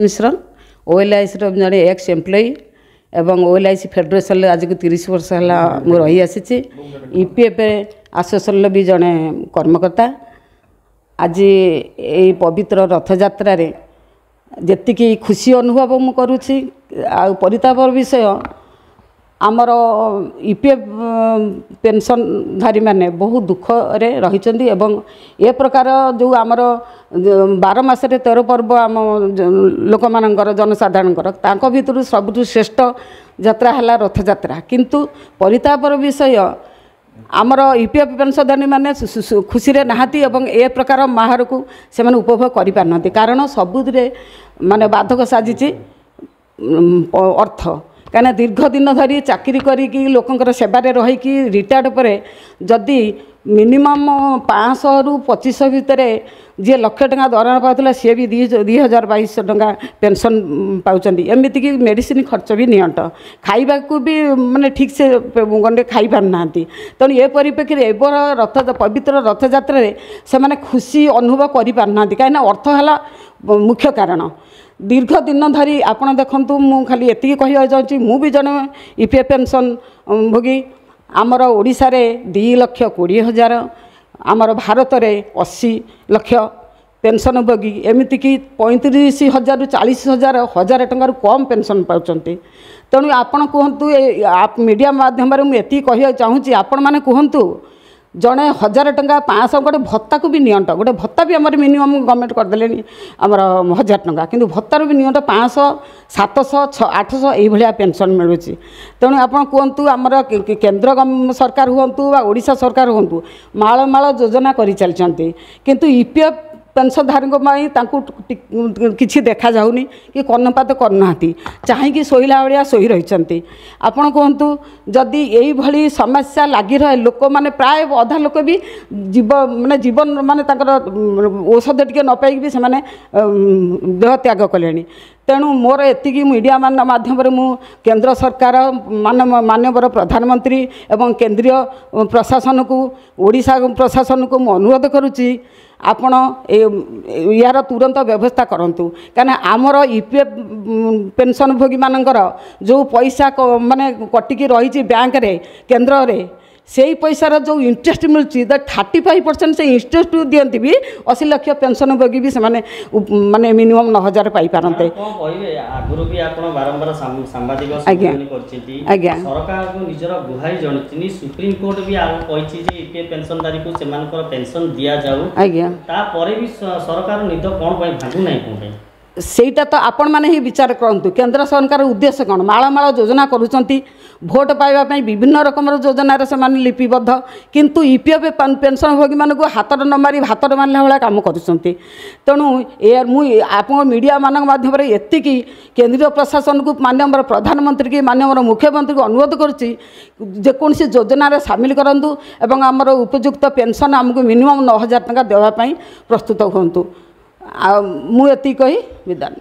मिश्रण ओएलआईसी जड़े x employee एवं ओएलआईसी फेडरेशन आज को 30 वर्ष है मुझे रही आसी ईपीएफ आसोसिएशन भी जड़े कर्मकर्ता आज ये पवित्र रथ यात्रा जी खुशी अनुभव मु करुँची परिताप विषय आमर ईपीएफ पेंशनधारी माने बहुत दुख रे रही एवं ए प्रकार जो आमर 12 मासरे 13 पर्व आम लोक मानकर जनसाधारणकर तांको भितर सबुठ श्रेष्ठ यात्रा है रथ यात्रा किंतु परितापर विषय आमर ईपीएफ पेंशनधारी माने खुशी रे नहाती एवं ए प्रकार माहर को से माने उपभोग करि पारनती कारण सबुरे माने बाधक साजिची अर्थ कहीं दीर्घ दिन धरी चाकरी करी लोकंकर सेवारे रहीकि रिटायर्ड पर जदि मिनिमम 500 रु 2500 भितर जी लाख टका दरमाहा पाला सी भी 2200 टका पेंशन पाँच एमती कि मेडिसिन खर्च भी नियंट खाइबा को भी माने ठीक से गंडे खाई पार ना तेणु ए परिप्रेक्षी एबर रथ पवित्र रथ यात्रा से माने खुशी अनुभव करि पार ना कहीं अर्थ है मुख्य कारण दीर्घ दिन धरी आपड़ देखु मु खाली एति कह जाऊँगी मु भी जड़े ईपीएफ पेंशन भोगी आमर ओडिशा रे 2,20,000 आमर भारत में 80 लाख पेंशन भोगी एमती कि 35,000 रु 40,000 हजार टंकार कम पेंशन पाँच तेणु आपण कहतु मीडिया माध्यम मुझे कह चाहूँगी आपण मैंने कहतु जड़े 1000 टंका 500 गोटे भत्ता को भी नियंट गोटे भत्ता भी आम मिनिमम गवर्नमेंट करदे आमर 1000 टंका किंतु भत्तार भी नियंट 500 700 800 यही पेंशन मिलूँ तेणु आप कहतु आमर केंद्र सरकार हूँ ओडिशा सरकार हूँ माल माल योजना कर चलती किंतु ईपीएफ पेंशनधारी किसी देखा जाऊनी कि कर्णपात करना चाहिए शोला भाया शोई रही आपड़ कहतु जदि यही समस्या लगी रहे लोक मैंने प्राय अधा लोक भी जीवन माने औषध टी न पाई से देह त्याग कले तेणु मोर एति मीडिया माध्यम मु केंद्र सरकार माननीय प्रधानमंत्री एवं केंद्रीय प्रशासन को ओडिशा प्रशासन को मु अनुरोध करुच्ची आपण यार तुरंत व्यवस्था करूँ कहीं आमर ईपीएफ पेंशन भोगी मानकर जो पैसा माने कटिकी रही बैंक रे केंद्र रे से पैसार जो इंटरेस्ट मिलूँ 35% से इंटरेस्ट दियंती भी 80 लाख पेंशन भोगी भी से माने मिनिमम 9,000 पाई पारंते आगुरु भी आपण बारंबार सांबादिक आज्ञा सरकार को निजर गुहारी जणितनी सुप्रीम कोर्ट भी कहिछि जे ईपीएफ पेंशनधारी को सेमानकर पेंशन दिया जाऊ आज्ञा ता परे भी सरकार निद कोन पई भागु नै कोन सेटा तो आपण मैंने ही विचार करूँ केंद्र सरकार उद्देश्य कौन माल योजना करुँच भोट पाइबापी विभिन्न रकम योजन से लिपिबद्ध किंतु ईपीएफ पेंशन भोगी मानक हाथ न मारी भात मारला भाया कम करुँच तेणु आप मीडिया मान माध्यम एति केंद्रीय प्रशासन को माननीय प्रधानमंत्री की माननीय मुख्यमंत्री को अनुरोध करुच्ची जेकोसी योजन सामिल करूँ एवं आमर उपयुक्त पेंशन आमको मिनिमम 9,000 टका देवाई प्रस्तुत हूँ मुझे कही विदान।